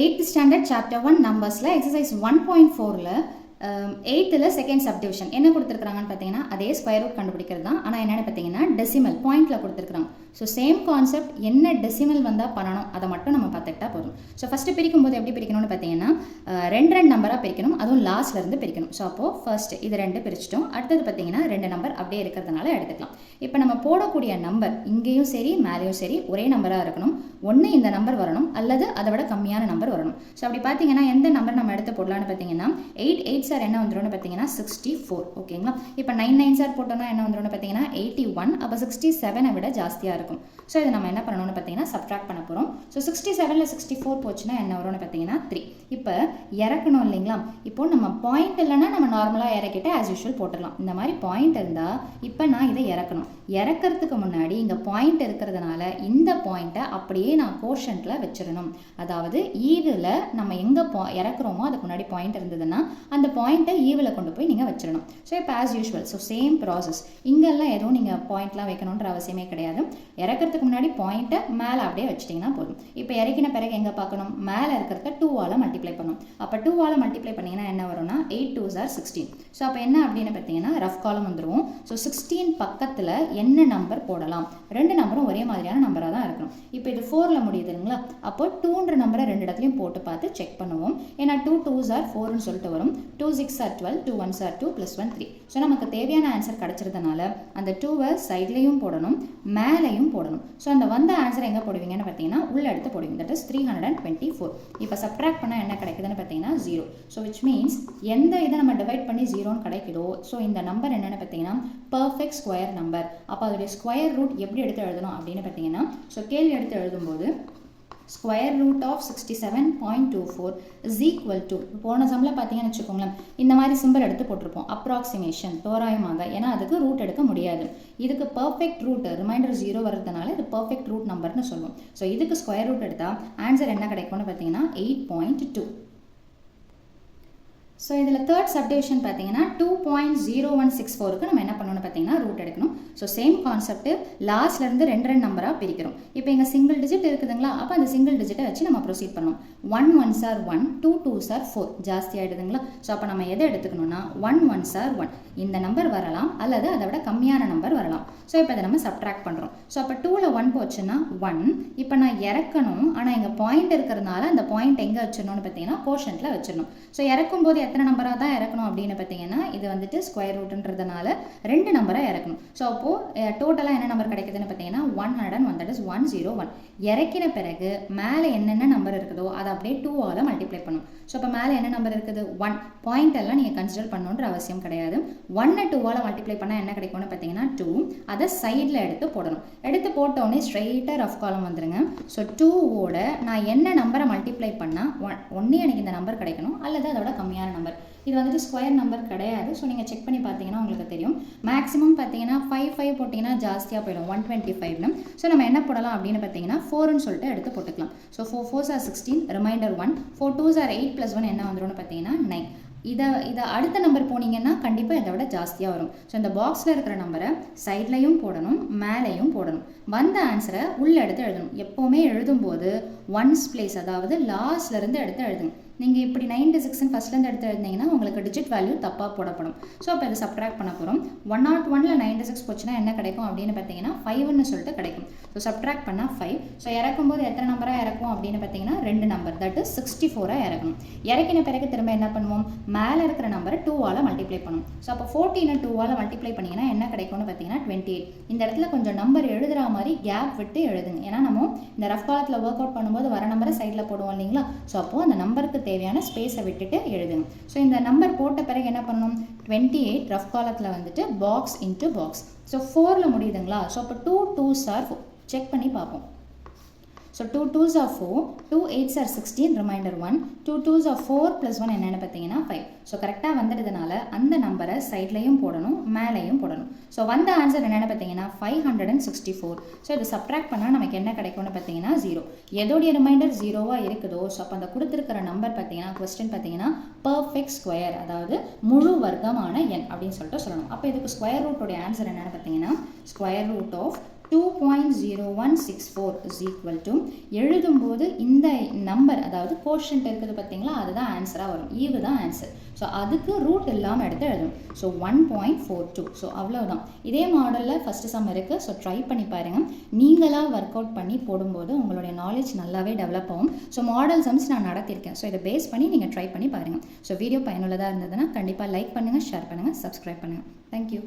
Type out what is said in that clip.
8th standard chapter 1 numbers exercise 1.4 8th second subdivision என்ன கொடுத்துருக்காங்கன்னு பார்த்தீங்கன்னா அதே ஸ்கொயர் ரூட் கண்டுபிடிக்கிறது தான். ஆனால் என்னென்னு பார்த்தீங்கன்னா டெசிமல் பாயிண்ட்டில் கொடுத்துருக்காங்க. ஸோ சேம் கான்செப்ட், என்ன டெசிமல் வந்தால் பண்ணணும் அதை மட்டும் நம்ம பார்த்துக்கிட்டா போதும். ஸோ ஃபஸ்ட்டு பிரிக்கும் போது எப்படி பிரிக்கணும்னு பார்த்தீங்கன்னா ரெண்டு நம்பராக பிரிக்கணும், அதுவும் லாஸ்ட்லேருந்து பிரிக்கணும். ஸோ அப்போது ஃபர்ஸ்ட் இது ரெண்டு பிரிச்சிட்டோம். அடுத்தது பார்த்தீங்கன்னா ரெண்டு நம்பர் அப்படியே இருக்கிறதுனால எடுத்துக்கலாம். இப்போ நம்ம போடக்கூடிய நம்பர் இங்கேயும் சரி மேலேயும் சரி ஒரே நம்பராக இருக்கணும். ஒன்று இந்த நம்பர் வரணும் அல்லது அதை விட கம்மியான நம்பர் வரணும். ஸோ அப்படி பார்த்தீங்கன்னா எந்த நம்பர் நம்ம எடுத்து போடலான்னு பார்த்தீங்கன்னா 8 சார் என்ன வந்துடும் பார்த்தீங்கன்னா 64. ஓகேங்களா? இப்போ 9 சார் போட்டோம்னா என்ன வந்துடும் பார்த்தீங்கன்னா 81. அப்போ 67 விட ஜாஸ்தியாக இருக்கும். ஸோ இதை நம்ம என்ன பண்ணணும்னு பார்த்தீங்கன்னா சப்ட்ராக்ட் பண்ண போகிறோம். ஸோ 67ல் 64 போச்சுன்னா என்ன வரும்னு பார்த்தீங்கன்னா 3. இப்போ இறக்கணும் இல்லைங்களா? இப்போ நம்ம பாயிண்ட் இல்லைன்னா நம்ம நார்மலாக இறக்கிட்டு ஆஸ் யூஷுவல் போட்டுடலாம். இந்த மாதிரி பாயிண்ட் இருந்தால் இப்போ நான் இதை இறக்கணும். இறக்கிறதுக்கு முன்னாடி இங்கே பாயிண்ட் இருக்கிறதுனால இந்த பாயிண்ட்டை அப்படியே நான் கோஷன்ட்டில் வச்சிடணும். அதாவது ஈவில் நம்ம எங்கே இறக்குறோமோ அதுக்கு முன்னாடி பாயிண்ட் இருந்ததுன்னா அந்த பாயிண்ட்டை ஈவில் கொண்டு போய் நீங்கள் வச்சிடணும். ஸோ இப்போ as usual so same process. இங்கெல்லாம் எதுவும் நீங்கள் பாயிண்ட்லாம் வைக்கணுன்ற அவசியமே கிடையாது. இறக்கிறதுக்கு முன்னாடி பாயிண்ட்டை மேலே அப்படியே வச்சிட்டிங்கன்னா போதும். இப்போ இறக்கின பிறகு எங்கே பார்க்கணும்? மேலே இருக்கிறத 2ஆல் மல்டிப்ளை பண்ணணும். அப்போ 2ஆல் மல்டிப்ளை பண்ணிங்கன்னா என்ன வரும்னா 8 2s are 16. ஸோ அப்போ என்ன அப்படின்னு பார்த்தீங்கன்னா ரஃப் காலம் வந்துடும். ஸோ 16 பக்கத்தில் என்ன நம்பர் போடலாம்? ரெண்டு நம்பரும் ஒரே மாதிரியான நம்பராக தான் இருக்கணும். இப்போ இது 4ல் முடியுதுங்களா? அப்போ 2ன்ற நம்பரை ரெண்டு இடத்துலையும் போட்டு பார்த்து செக் பண்ணுவோம். ஏன்னா 2 2s are 4ன்னு சொல்லிட்டு வரும். 2 6 are 12, 2 1s are 2 + 1 3. ஸோ நமக்கு தேவையான ஆன்சர் கிடச்சிருந்தனால அந்த 2வை சைட்லேயும் போடணும் மேலேயும் போடணும். ஸோ அந்த வந்த ஆன்சர் எங்கே போடுவீங்கன்னு பார்த்தீங்கன்னா உள்ள எடுத்து போடுவீங்க. That is 324. இப்போ சப்ட்ராக்ட் பண்ணால் என்ன கிடைக்குதுன்னு பார்த்தீங்கன்னா 0. ஸோ விச் மீன்ஸ் எந்த இதை நம்ம டிவைட் பண்ணி 0ன்னு கிடைக்குதோ ஸோ இந்த நம்பர் என்னென்னு பார்த்தீங்கன்னா பர்ஃபெக்ட் ஸ்கொயர் நம்பர். அப்போ அதோடைய ஸ்கொயர் ரூட் எப்படி எடுத்து எழுதணும் அப்படின்னு பார்த்தீங்கன்னா ஸோ கேள்வி எடுத்து எழுதும்போது square root of 67.24 is equal to போன சம்மில் பார்த்தீங்கன்னு வச்சுக்கோங்களேன் இந்த மாதிரி சிம்பிள் எடுத்து போட்டிருப்போம். அப்ராக்சிமேஷன் தோராயமாக, ஏன்னா அதுக்கு ரூட் எடுக்க முடியாது. இதுக்கு பர்ஃபெக்ட் ரூட் ரிமைண்டர் 0 வர்றதுனால இது பர்ஃபெக்ட் ரூட் நம்பர்னு சொல்லுவோம். ஸோ இதுக்கு ஸ்கொயர் ரூட் எடுத்தால் ஆன்சர் என்ன கிடைக்கும்னு பார்த்தீங்கன்னா 8.2. ஸோ இதில் தேர்ட் சப்டிவிஷன் பார்த்தீங்கன்னா 2.0164க்கு நம்ம என்ன பண்ணணும்னு பார்த்தீங்கன்னா ரூட் எடுக்கணும். ஸோ சேம் கான்செப்ட், லாஸ்ட்லேருந்து ரெண்டு நம்பராக பிரிக்கிறோம். இப்போ இங்கே சிங்கிள் டிஜிட் இருக்குதுங்களா? அப்போ அந்த சிங்கிள் டிஜிட்டை வச்சு நம்ம ப்ரொசீட் பண்ணணும். 1 1s are 1, 2 2s are 4 ஜாஸ்தி ஆகிடுதுங்களா? ஸோ அப்போ நம்ம எதை எடுத்துக்கணும்னா 1 1s are 1 இந்த நம்பர் வரலாம் அல்லது அதை விட கம்மியான நம்பர் வரலாம். ஸோ இப்போ இதை நம்ம சப்ட்ராக்ட் பண்ணுறோம். ஸோ அப்போ 2ல் 1 போச்சுன்னா 1. இப்போ நான் இறக்கணும், ஆனால் இங்கே பாயிண்ட் இருக்கிறதுனால அந்த பாயிண்ட் எங்கே வச்சிடணும்னு பார்த்தீங்கன்னா கோஷன்ட்டில் வச்சிடணும். ஸோ இறக்கும் போது எத்தனை நம்பராக தான் இறக்கணும் அப்படின்னு பார்த்தீங்கன்னா இது வந்துட்டு ஸ்கொயர் ரூட்ன்றதுனால ரெண்டு நம்பராக இறக்கணும். ஸோ அப்போது டோட்டலாக என்ன நம்பர் கிடைக்குதுன்னு பார்த்தீங்கன்னா 101. That is 101. இறக்கின பிறகு மேலே என்னென்ன நம்பர் இருக்குதோ அதை அப்படியே 2ஆல் மல்டிப்ளை பண்ணும். ஸோ அப்போ மேலே என்ன நம்பர் இருக்குது 1. பாயிண்ட் எல்லாம் நீங்கள் கன்சிடர் பண்ணணுன்ற அவசியம் கிடையாது. 1 2ஆல் மல்டிப்ளை பண்ணால் என்ன கிடைக்கும்னு பார்த்தீங்கன்னா 2. அதை சைடில் எடுத்து போடணும். எடுத்து போட்டோடனே ஸ்ட்ரெயிட்டாக ரஃப் காலம் வந்துடுங்க. ஸோ 2ஓட நான் என்ன நம்பரை மல்டிப்ளை பண்ணால் ஒன்றே எனக்கு இந்த நம்பர் கிடைக்கணும் அல்லது அதோட கம்மியான நம்பர். இது வந்துட்டு ஸ்கொயர் நம்பர் கிடையாது. ஸோ நீங்கள் செக் பண்ணி பார்த்தீங்கன்னா உங்களுக்கு தெரியும். மேக்ஸிமம் பார்த்தீங்கன்னா 5 5 போட்டிங்கன்னா ஜாஸ்தியாக போயிடும் 125ன்னு. ஸோ நம்ம என்ன போடலாம் அப்படின்னு பார்த்தீங்கன்னா 4ன்னு சொல்லிட்டு எடுத்து போட்டுக்கலாம். So 4 4s are 16, reminder 1. 4 2s are 8 + 1 என்ன வந்துடும்னு பார்த்தீங்கன்னா 9. இதை அடுத்த நம்பர் போனீங்கன்னா கண்டிப்பாக இதை விட ஜாஸ்தியாக வரும். ஸோ இந்த பாக்ஸில் இருக்கிற நம்பரை சைட்லையும் போடணும் மேலேயும் போடணும். வந்த ஆன்சரை உள்ளே எடுத்து எழுதணும். எப்போவுமே எழுதும்போது ஒன்ஸ் பிளேஸ், அதாவது லாஸ்ட்லேருந்து எடுத்து எழுதுங்க. நீங்கள் இப்படி 96 ஃபஸ்ட்லேருந்து எடுத்து எழுதிங்கன்னா உங்களுக்கு டிஜிட் வேல்யூ தப்பாக போடப்படும். ஸோ அப்போ இதை சப்ட்ராக்ட் பண்ண போகிறோம். 101ல் 96 போச்சுன்னா என்ன கிடைக்கும் அப்படின்னு பார்த்தீங்கன்னா 5ன்னு சொல்லிட்டு கிடைக்கும். ஸோ சப்ட்ராக்ட் பண்ணால் 5. ஸோ இறக்கும்போது எத்தனை நம்பராக இறக்கும் அப்படின்னு பார்த்தீங்கன்னா ரெண்டு நம்பர், தட் இஸ் 64ஆக இறக்கணும். இறக்கின பிறகு திரும்ப என்ன பண்ணுவோம்? மேலே இருக்கிற நம்பரை 2ஆல் மல்டிப்ளை பண்ணும். ஸோ அப்போ 14 2ஆல் மல்டிப்ளை பண்ணிங்கன்னா என்ன கிடைக்கும்னு பார்த்தீங்கன்னா 28. இந்த இடத்துல கொஞ்சம் நம்பர் எழுதுகிற மாதிரி கேப் விட்டு எழுதுங்க. ஏன்னா நம்ம இந்த ரஃப் காலத்தில் ஒர்க் அவுட் பண்ணும்போது வர நம்பரை சைடில் போடுவோம் இல்லைங்களா? ஸோ அப்போது அந்த நம்பருக்கு தேவையான ஸ்பேஸை விட்டுட்டு எழுதுங்க. ஸோ இந்த நம்பர் போட்ட பிறகு என்ன பண்ணணும்? 28 ரஃப் காலத்தில் வந்துட்டு பாக்ஸ் இன்ட்டு பாக்ஸ். ஸோ 4ல் முடியுதுங்களா? ஸோ அப்போ 2 2s are 4 செக் பண்ணி பார்ப்போம். So 2 2s are 4, 2 8s are 16, reminder 1. 2 2s are 4 + 1 என்னென்னு பார்த்தீங்கன்னா 5. ஸோ கரெக்டாக வந்துடுறதுனால அந்த நம்பரை சைட்லையும் போடணும் மேலேயும் போடணும். ஸோ வந்த ஆன்சர் என்னென்னு பார்த்தீங்கன்னா 564. ஸோ இது சப்ட்ராக்ட் பண்ணால் நமக்கு என்ன கிடைக்கும்னு பார்த்தீங்கன்னா 0. எதோடைய ரிமைண்டர் 0வாக இருக்குதோ ஸோ அப்போ அந்த கொடுத்துருக்கிற நம்பர் பார்த்தீங்கன்னா கொஸ்டின் பார்த்தீங்கன்னா பர்ஃபெக்ட் ஸ்கொயர், அதாவது முழு வர்க்கமான எண் அப்படின்னு சொல்லிட்டு சொல்லணும். அப்போ இதுக்கு ஸ்கொயர் ரூட்டோடைய ஆன்சர் என்னென்னு பார்த்தீங்கன்னா square root of 2.0164 is equal to எழுதும்போது இந்த நம்பர் அதாவது கோஷன்ட் இருக்குது பார்த்தீங்களா, அதுதான் ஆன்சராக வரும். ஈவு தான் ஆன்சர். ஸோ அதுக்கு ரூட் இல்லாமல் எடுத்து எழுதணும். ஸோ 1.42. ஸோ அவ்வளோதான். இதே மாடலில் ஃபஸ்ட்டு சம் இருக்குது. ஸோ ட்ரை பண்ணி பாருங்கள். நீங்களாக ஒர்க் அவுட் பண்ணி போடும்போது உங்களுடைய நாலேஜ் நல்லாவே டெவலப் ஆகும். ஸோ மாடல் சம்ஸ் நான் நடத்தியிருக்கேன். ஸோ இதை பேஸ் பண்ணி நீங்கள் ட்ரை பண்ணி பாருங்கள். ஸோ வீடியோ பயனுள்ளதாக இருந்ததுன்னா கண்டிப்பாக லைக் பண்ணுங்கள், ஷேர் பண்ணுங்கள், சப்ஸ்கிரைப் பண்ணுங்கள். தேங்க்யூ.